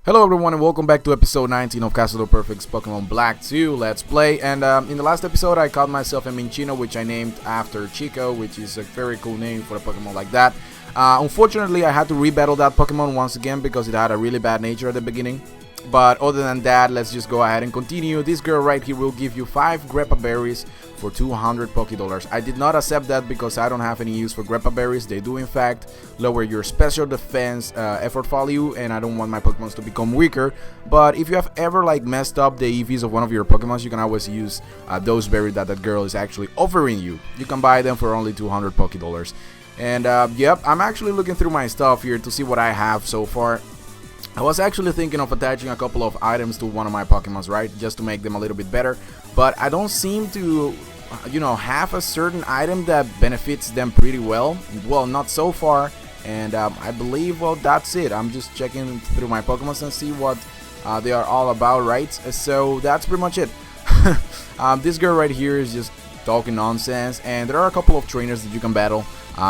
Hello everyone and welcome back to episode 19 of Castle Perfect's Pokemon Black 2 Let's Play. And in the last episode I caught myself a Minchino, which I named after Chico, which is a very cool name for a Pokemon like that. Unfortunately I had to rebattle that Pokemon once again because it had a really bad nature at the beginning. But other than that, let's just go ahead and continue. This girl right here will give you 5 Greppa Berries for 200 Pokédollars. I did not accept that because I don't have any use for Greppa Berries. They do in fact lower your special defense effort value, and I don't want my Pokemons to become weaker. But if you have ever messed up the EVs of one of your Pokemons, you can always use those berries that girl is actually offering you. You can buy them for only 200 Pokédollars. And yep, I'm actually looking through my stuff here to see what I have so far. I was actually thinking of attaching a couple of items to one of my Pokemons, right, just to make them a little bit better, but I don't seem to, have a certain item that benefits them pretty well. Well, not so far, and I believe, well, that's it. I'm just checking through my Pokemons and see what they are all about, right? So that's pretty much it. This girl right here is just talking nonsense, and there are a couple of trainers that you can battle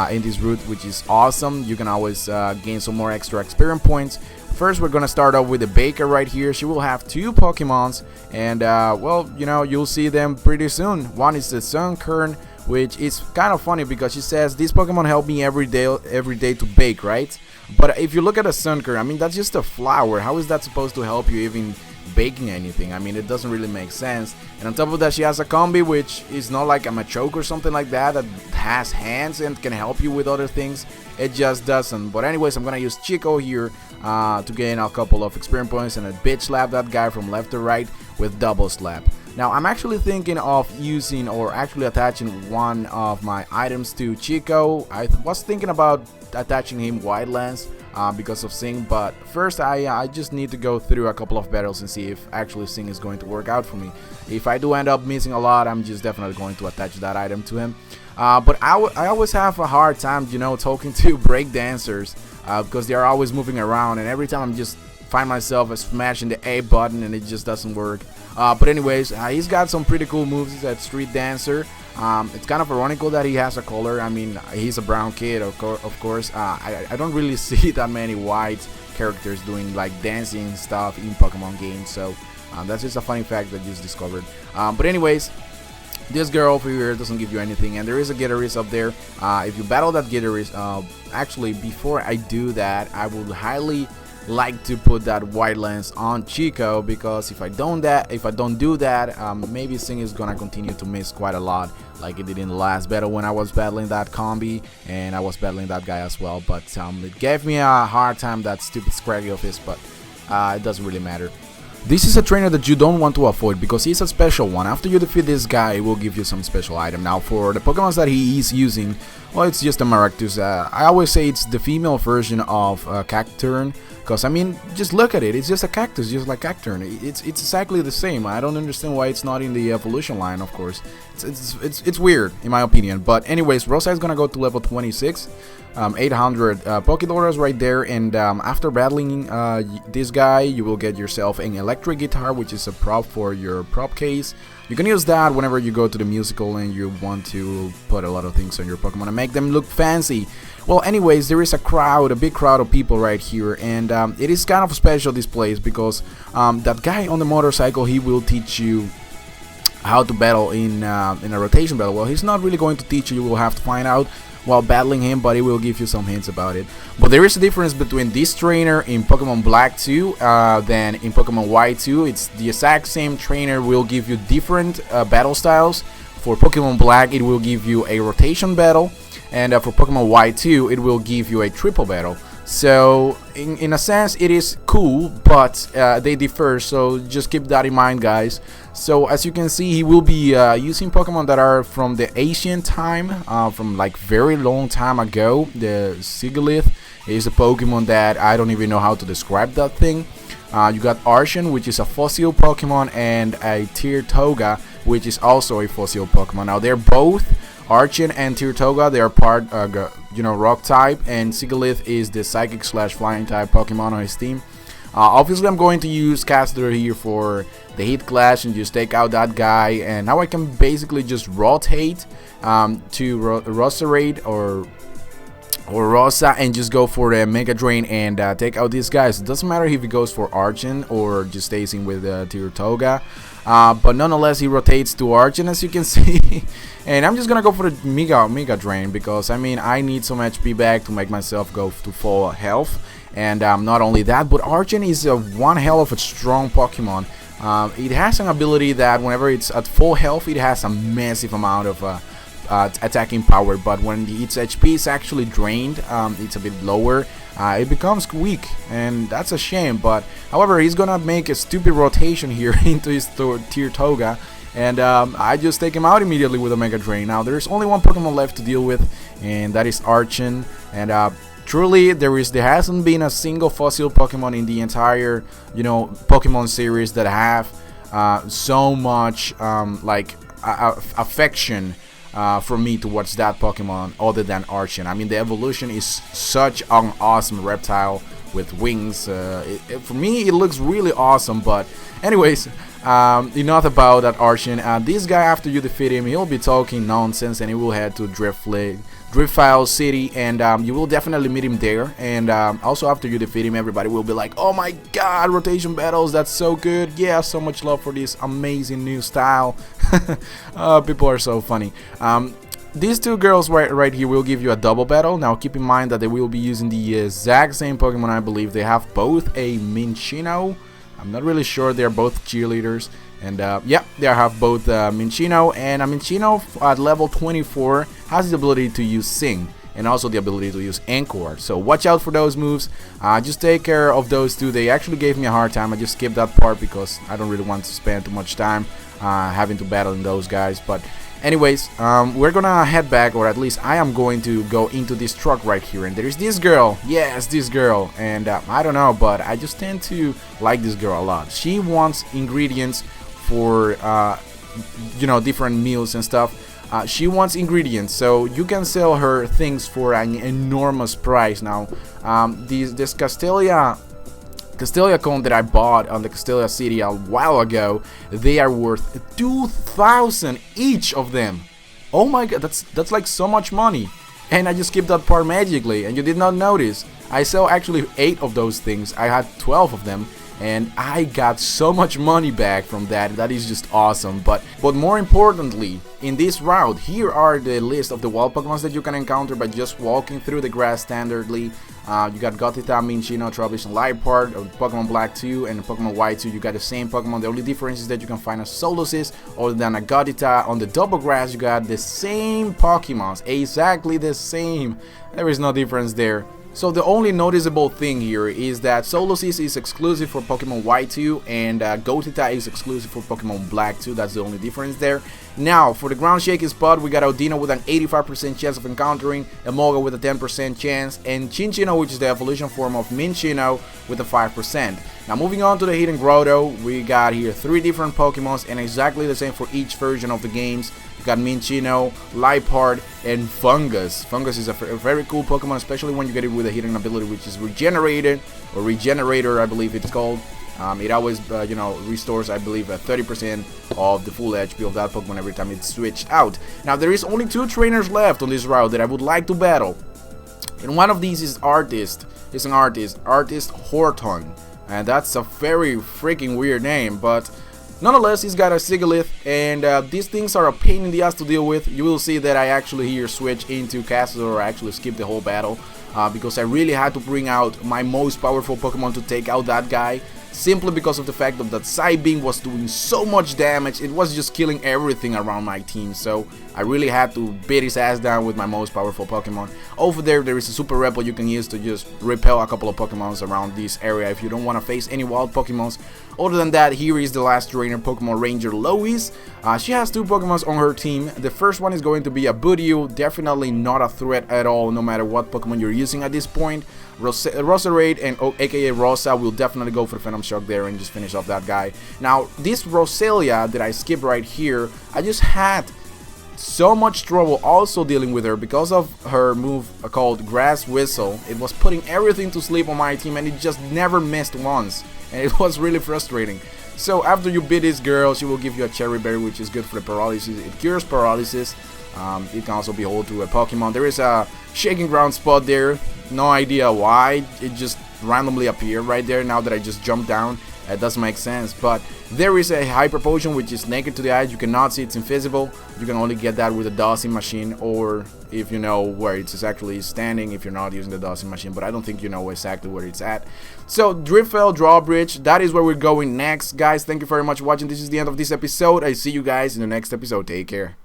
in this route, which is awesome. You can always gain some more extra experience points. First, we're gonna start off with the Baker right here. She will have 2 Pokemons, and well, you'll see them pretty soon. One is the Sunkern, which is kind of funny because she says these Pokemon help me every day to bake, right? But if you look at a Sunkern, I mean, that's just a flower. How is that supposed to help you even baking anything? I mean, it doesn't really make sense. And on top of that, she has a combi, which is not like a Machoke or something like that has hands and can help you with other things. It just doesn't. But anyways, I'm gonna use Chico here to gain a couple of experience points and a bitch slap that guy from left to right with double slap. Now I'm actually thinking of using or actually attaching one of my items to Chico. I was thinking about attaching him Wildlands because of Sing, but first I just need to go through a couple of battles and see if actually Sing is going to work out for me. If I do end up missing a lot, I'm just definitely going to attach that item to him. But I always have a hard time, talking to break dancers because they are always moving around, and every time I'm just find myself smashing the A button and it just doesn't work. But anyways, he's got some pretty cool moves. He's a street dancer. It's kind of ironical that he has a color. I mean, he's a brown kid, of course. I don't really see that many white characters doing dancing stuff in Pokemon games, so that's just a funny fact that I just discovered. But anyways, this girl over here doesn't give you anything, and there is a Gitaris up there. If you battle that Gitaris, actually before I do that, I would highly like to put that white lens on Chico, because if I don't do that, maybe Sing is gonna continue to miss quite a lot, like it did in the last battle when I was battling that combi and I was battling that guy as well. But it gave me a hard time, that stupid Scraggy of his, but it doesn't really matter. This is a trainer that you don't want to avoid because he's a special one. After you defeat this guy, it will give you some special item. Now for the Pokemon that he is using, well, it's just a Maractus. I always say it's the female version of Cacturne, because I mean, just look at it. It's just a cactus, just like Cacturne. It's exactly the same. I don't understand why it's not in the evolution line. Of course, it's weird in my opinion. But anyways, Rosa is gonna go to level 26. 800 Pokédollars right there, and after battling this guy, you will get yourself an electric guitar, which is a prop for your prop case. You can use that whenever you go to the musical and you want to put a lot of things on your Pokemon and make them look fancy. Well, anyways, there is a big crowd of people right here, and it is kind of special, this place, because that guy on the motorcycle, he will teach you how to battle in a rotation battle. Well, he's not really going to teach you. You will have to find out while battling him, but he will give you some hints about it. But there is a difference between this trainer in Pokemon Black 2 than in Pokemon White 2. It's the exact same trainer, will give you different battle styles. For Pokemon Black, it will give you a rotation battle, and for Pokemon White 2, it will give you a triple battle. So in a sense, it is cool, but they differ, so just keep that in mind, guys. So as you can see, he will be using Pokemon that are from the ancient time, from very long time ago. The Sigilyph is a Pokemon that I don't even know how to describe that thing. You got Archon, which is a fossil Pokemon, and a Tirtoga, which is also a fossil Pokemon. Now they're both Archon and Tirtoga, they are part, rock type, and Sigilyph is the psychic / flying type Pokemon on his team. Obviously, I'm going to use Caster here for the Heat Clash and just take out that guy, and now I can basically just rotate to Roserade or or Rosa and just go for the Mega Drain and take out these guys. It doesn't matter if he goes for Archon or just stays in with Tirtoga. But nonetheless, he rotates to Archon, as you can see. And I'm just gonna go for the Mega Drain because I mean I need some HP back to make myself go to full health. And not only that, but Archon is one hell of a strong Pokemon. It has an ability that whenever it's at full health, it has a massive amount of attacking power, but when its HP is actually drained, it's a bit lower, it becomes weak, and that's a shame. But however, he's gonna make a stupid rotation here into his Tirtoga, and I just take him out immediately with a Mega Drain. Now there's only one Pokemon left to deal with, and that is Archon. And truly, there hasn't been a single fossil Pokemon in the entire, Pokemon series that have so much affection from me towards that Pokemon other than Archon. I mean, the evolution is such an awesome reptile with wings. For me, it looks really awesome. But anyways, enough about that Archon. This guy, after you defeat him, he'll be talking nonsense and he will head to Driftfile City, and you will definitely meet him there. And also after you defeat him, everybody will be like, oh my god, rotation battles, that's so good. Yeah, so much love for this amazing new style. People are so funny. These two girls right here will give you a double battle. Now keep in mind that they will be using the exact same Pokemon. I believe they have both a Minccino. I'm not really sure, they're both cheerleaders. And yeah, they have both Minccino, and a Minccino at level 24 has the ability to use Sing and also the ability to use Anchor. So watch out for those moves. Just take care of those two. They actually gave me a hard time. I just skipped that part because I don't really want to spend too much time having to battle those guys. But anyways, we're gonna head back, or at least I am going to go into this truck right here. And there's this girl. Yes, this girl. And I don't know, but I just tend to like this girl a lot. She wants ingredients for different meals and stuff. She wants ingredients, so you can sell her things for an enormous price. Now this Castelia cone that I bought on the Castelia City a while ago, they are worth 2,000 each of them. Oh my god, that's like so much money. And I just skipped that part magically, and you did not notice. I sell actually 8 of those things. I had 12 of them, and I got so much money back from that. That is just awesome. But more importantly, in this route, here are the list of the wild Pokemons that you can encounter by just walking through the grass standardly. You got Gothita, Minccino, Trubbish, and Liepard, Pokemon Black 2 and Pokemon White 2. You got the same Pokemon. The only difference is that you can find a Solosis other than a Gothita. On the double grass, you got the same Pokemons, exactly the same. There is no difference there. So the only noticeable thing here is that Solosis is exclusive for Pokemon White 2 and Gothita is exclusive for Pokemon Black 2. That's the only difference there. Now, for the ground shaking spot, we got Audino with an 85% chance of encountering, Emolga with a 10% chance, and Cinccino, which is the evolution form of Minccino, with a 5%. Now, moving on to the Hidden Grotto, we got here 3 different Pokemons and exactly the same for each version of the games. You got Minccino, Liepard, and Fungus. Fungus is a very cool Pokemon, especially when you get it with a hidden ability, which is Regenerated, or Regenerator, I believe it's called. It always, restores, I believe, 30% of the full HP of that Pokemon every time it's switched out. Now, there is only 2 trainers left on this route that I would like to battle. And one of these is Artist. It's an Artist Horton. And that's a very freaking weird name, but nonetheless, he's got a Sigilyph, and these things are a pain in the ass to deal with. You will see that I actually here switch into Castador, or actually skip the whole battle, because I really had to bring out my most powerful Pokemon to take out that guy. Simply because of the fact that Psybeam was doing so much damage, it was just killing everything around my team. So I really had to beat his ass down with my most powerful Pokemon. Over there is a Super Repel you can use to just repel a couple of Pokemons around this area if you don't want to face any wild Pokemons. Other than that, here is the last trainer, Pokemon Ranger Lois. She has 2 Pokemons on her team. The first one is going to be a Budew, definitely not a threat at all, no matter what Pokemon you're using at this point. Roserade and aka Rosa will definitely go for the Phantom Shock there and just finish off that guy. Now, this Roselia that I skipped right here, I just had so much trouble also dealing with her because of her move called Grass Whistle. It was putting everything to sleep on my team and it just never missed once, and it was really frustrating. So after you beat this girl, she will give you a Cherry Berry, which is good for the paralysis. It cures paralysis. It can also be hold to a Pokemon. There is a shaking ground spot there. No idea why. It just randomly appeared right there now that I just jumped down. It doesn't make sense. But there is a Hyper Potion which is naked to the eyes. You cannot see, it's invisible. You can only get that with a dosing machine, or if you know where it's actually standing, if you're not using the dosing machine. But I don't think you know exactly where it's at. So Driftfell Drawbridge, that is where we're going next. Guys, thank you very much for watching. This is the end of this episode. I see you guys in the next episode. Take care.